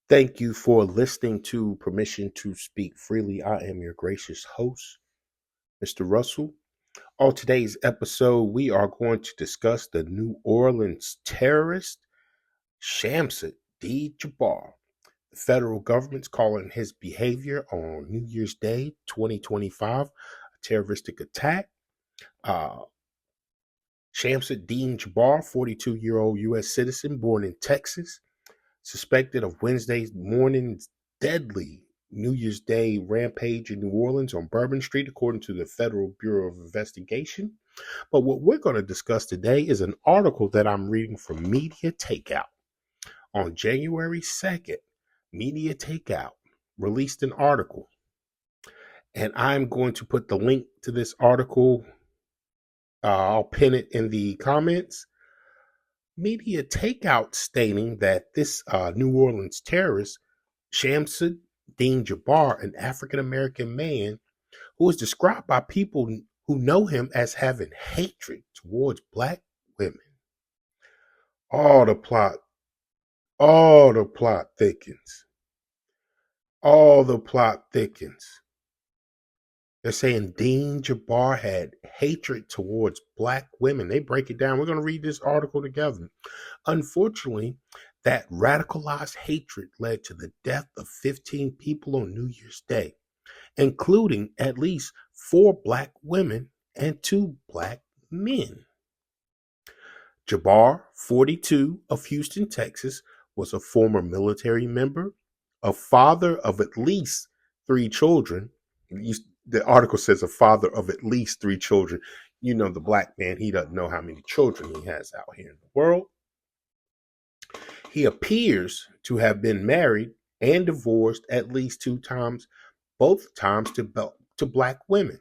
Thank you for listening to Permission to Speak Freely. I am your gracious host, Mr. Russell. On today's episode, we are going to discuss the New Orleans terrorist Shamsa D. Jabbar. The federal government's calling his behavior on New Year's Day 2025 a terroristic attack. Uh, Shamsa Dean Jabbar, 42-year-old U.S. citizen born in Texas, suspected of Wednesday morning's deadly New Year's Day rampage in New Orleans on Bourbon Street, according to the Federal Bureau of Investigation. But what we're going to discuss today is an article that I'm reading from Media Takeout. On January 2nd, Media Takeout released an article, and I'm going to put the link to this article. I'll pin it in the comments. Media Takeout stating that this New Orleans terrorist, Shamsa Dean Jabbar, an African American man who is described by people who know him as having hatred towards black women. All the plot thickens. All the plot thickens. They're saying Dean Jabbar had hatred towards black women. They break it down. We're going to read this article together. Unfortunately, that radicalized hatred led to the death of 15 people on New Year's Day, including at least 4 black women and 2 black men. Jabbar, 42, of Houston, Texas, was a former military member, a father of at least 3 children. The article says a father of at least 3 children. You know, the black man, he doesn't know how many children he has out here in the world. He appears to have been married and divorced at least 2 times, both times to black women.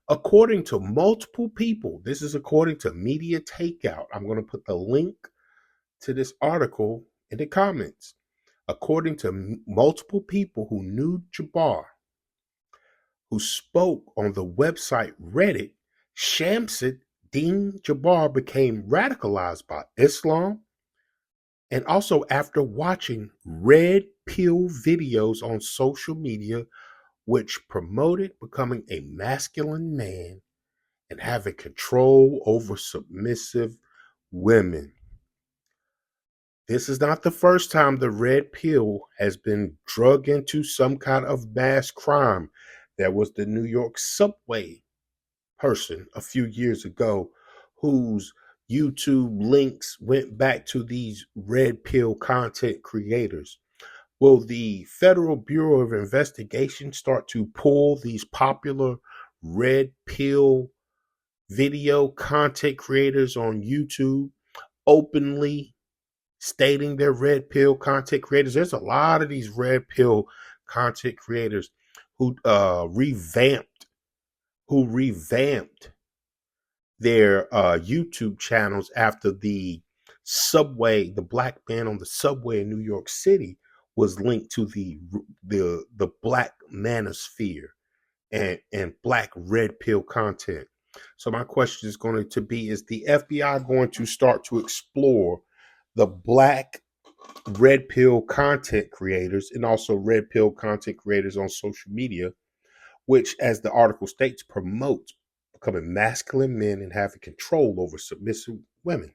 According to multiple people, this is according to Media Takeout. I'm going to put the link to this article in the comments. According to multiple people who knew Jabbar, who spoke on the website Reddit, Shamsa Dean Jabbar became radicalized by Islam and also after watching red pill videos on social media which promoted becoming a masculine man and having control over submissive women. This is not the first time the red pill has been drug into some kind of mass crime. There was the New York subway person a few years ago whose YouTube links went back to these red pill content creators. Will the Federal Bureau of Investigation start to pull these popular red pill video content creators on YouTube openly stating they're red pill content creators? There's a lot of these red pill content creators who revamped their YouTube channels after the black man on the subway in New York City was linked to the black manosphere and black red pill content. So my question is going to be, is the FBI going to start to explore the black red pill content creators and also red pill content creators on social media, which, as the article states, promotes becoming masculine men and having control over submissive women?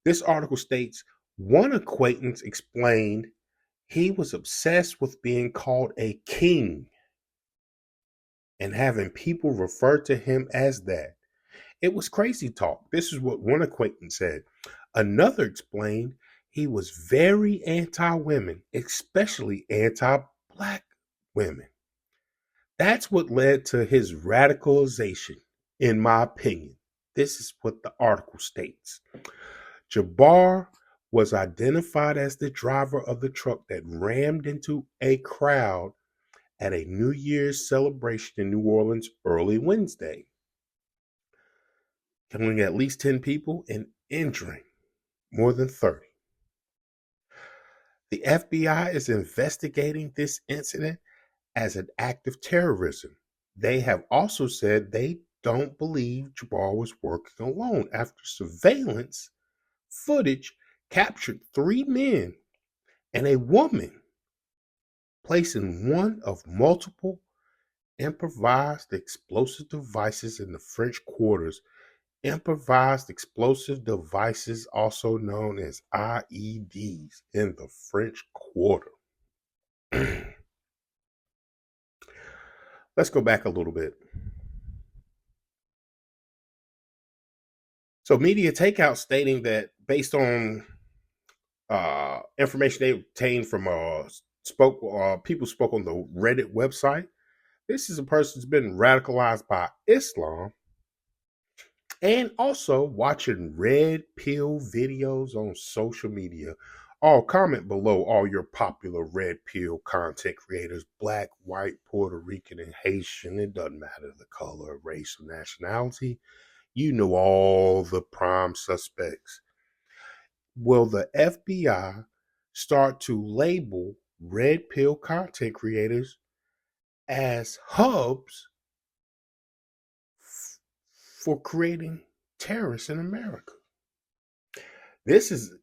This article states one acquaintance explained he was obsessed with being called a king and having people refer to him as that. It was crazy talk. This is what one acquaintance said. Another explained he was very anti-women, especially anti-black women. That's what led to his radicalization, in my opinion. This is what the article states. Jabbar was identified as the driver of the truck that rammed into a crowd at a New Year's celebration in New Orleans early Wednesday, killing at least 10 people and injuring more than 30. The FBI is investigating this incident as an act of terrorism. They have also said they don't believe Jabbar was working alone after surveillance footage captured 3 men and a woman placing one of multiple improvised explosive devices in the French quarters. Improvised explosive devices, also known as IEDs, in the French Quarter. Let's go back a little bit. So, Media Takeout stating that based on information they obtained from people spoke on the Reddit website, this is a person who's been radicalized by Islam and also watching red pill videos on social media. All comment below all your popular red pill content creators, black, white, Puerto Rican, and Haitian. It doesn't matter the color, race, or nationality. You know all the prime suspects. Will the FBI start to label red pill content creators as hubs for creating terrorists in America? This is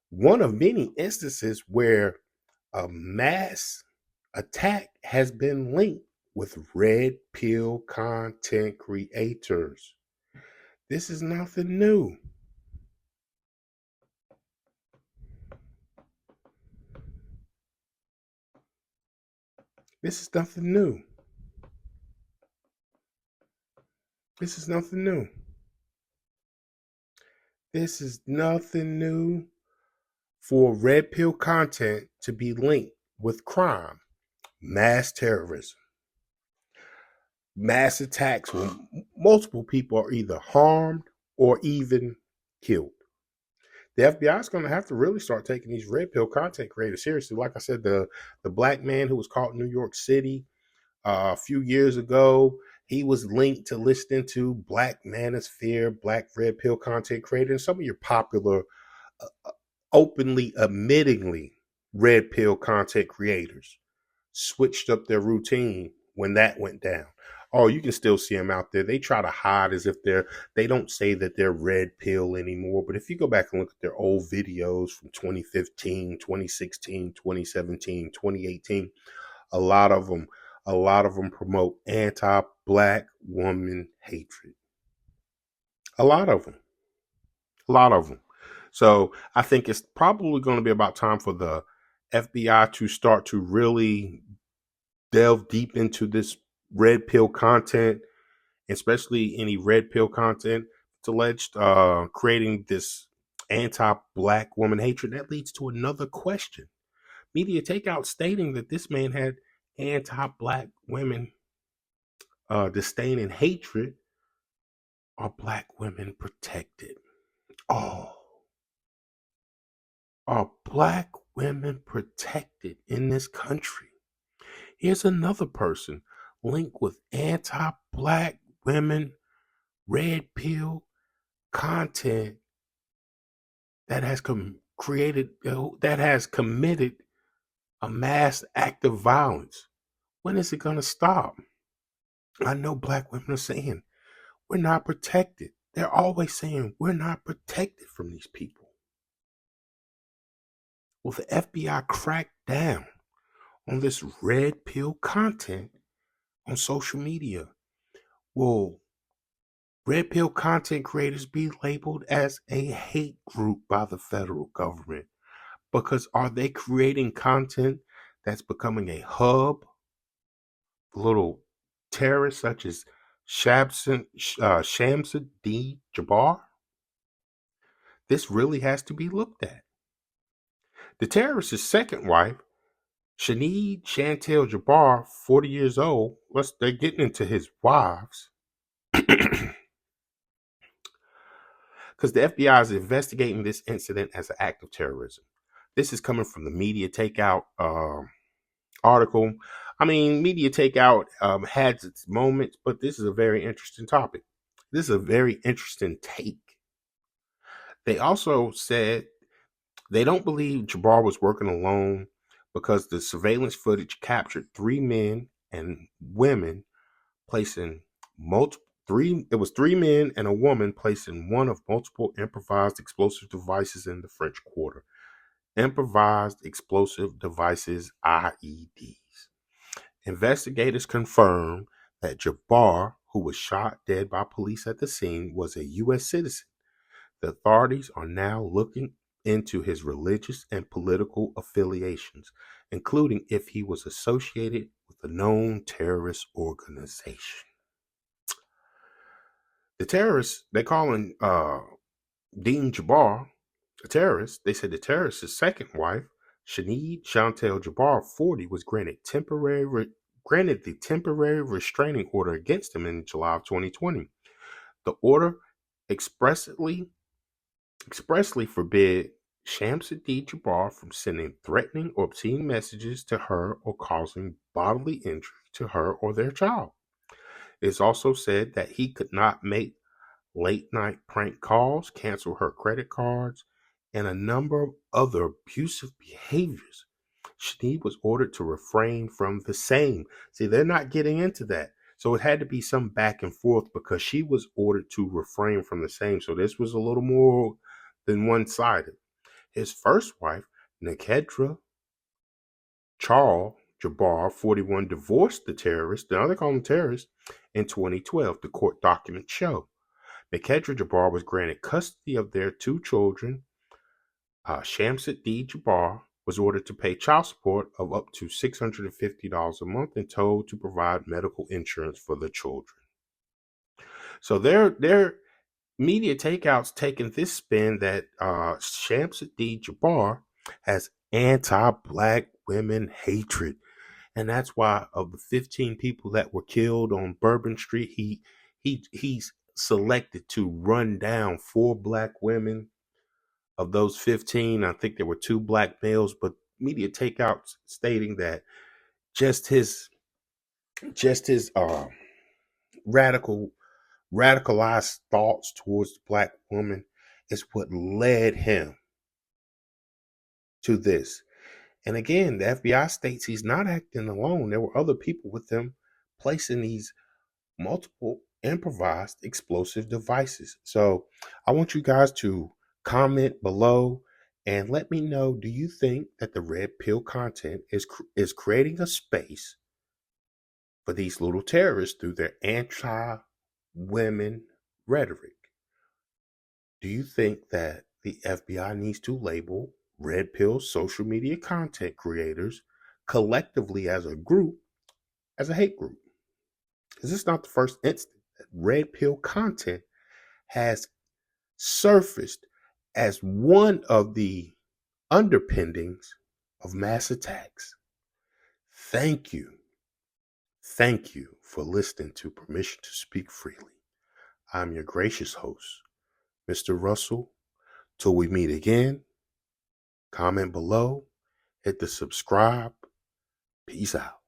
one of many instances where a mass attack has been linked with red pill content creators. This is nothing new. This is nothing new. This is nothing new. This is nothing new for red pill content to be linked with crime, mass terrorism, mass attacks when multiple people are either harmed or even killed. The FBI is going to have to really start taking these red pill content creators seriously. Like I said, the black man who was caught in New York City a few years ago, he was linked to listening to Black Manosphere, Black Red Pill content creators, and some of your popular, openly admittingly red pill content creators switched up their routine when that went down. Oh, you can still see them out there. They try to hide as if they don't say that they're red pill anymore. But if you go back and look at their old videos from 2015, 2016, 2017, 2018, a lot of them promote anti-black woman hatred. A lot of them. So I think it's probably going to be about time for the FBI to start to really delve deep into this red pill content, especially any red pill content. It's alleged creating this anti-black woman hatred. That leads to another question. Media Takeout stating that this man had anti-black women disdain and hatred. Are black women protected? Oh, are black women protected in this country? Here's another person linked with anti-black women red pill content that has committed a mass act of violence. When is it going to stop? I know black women are saying we're not protected. They're always saying we're not protected from these people. Will the FBI crack down on this red pill content on social media? Will red pill content creators be labeled as a hate group by the federal government? Because are they creating content that's becoming a hub? Little terrorists such as Shamsuddin Jabbar? This really has to be looked at. The terrorist's second wife, Shahid Chantal Jabbar, 40 years old, they're getting into his wives. Because the FBI is investigating this incident as an act of terrorism. This is coming from the Media Takeout article. I mean, Media Takeout has its moments, but this is a very interesting topic. This is a very interesting take. They also said they don't believe Jabbar was working alone because the surveillance footage captured 3 men and women placing it was 3 men and a woman placing one of multiple improvised explosive devices in the French Quarter. improvised explosive devices, IEDs. Investigators confirmed that Jabbar, who was shot dead by police at the scene, was a U.S. citizen. The authorities are now looking into his religious and political affiliations, including if he was associated with a known terrorist organization. The terrorists, they call him Dean Jabbar a terrorist. They said the terrorist's second wife, Shahid Chantel Jabbar, 40, was granted the temporary restraining order against him in July of 2020. The order expressly forbid Shamsuddin Jabbar from sending threatening or obscene messages to her or causing bodily injury to her or their child. It is also said that he could not make late-night prank calls, cancel her credit cards, and a number of other abusive behaviors. Shahid was ordered to refrain from the same. See, they're not getting into that. So it had to be some back and forth because she was ordered to refrain from the same. So this was a little more than one-sided. His first wife, Nakedra Charles Jabbar, 41, divorced the terrorist, now they call him terrorist, in 2012, the court documents show. Nakedra Jabbar was granted custody of their two children. Shamsuddin Jabbar was ordered to pay child support of up to $650 a month and told to provide medical insurance for the children. So their media takeouts taking this spin that Shamsuddin Jabbar has anti-black women hatred. And that's why of the 15 people that were killed on Bourbon Street, he's selected to run down 4 black women. Of those 15, I think there were 2 black males, but media takeouts stating that just his radicalized thoughts towards the black woman is what led him to this. And again, the FBI states he's not acting alone. There were other people with him placing these multiple improvised explosive devices. So I want you guys to comment below and let me know, do you think that the red pill content is creating a space for these little terrorists through their anti-women rhetoric? Do you think that the FBI needs to label red pill social media content creators collectively as a group, as a hate group? Because this is not the first instance that red pill content has surfaced as one of the underpinnings of mass attacks. Thank you for listening to Permission to Speak Freely. I'm your gracious host, Mr. Russell. Till we meet again, comment below, hit the subscribe. Peace out.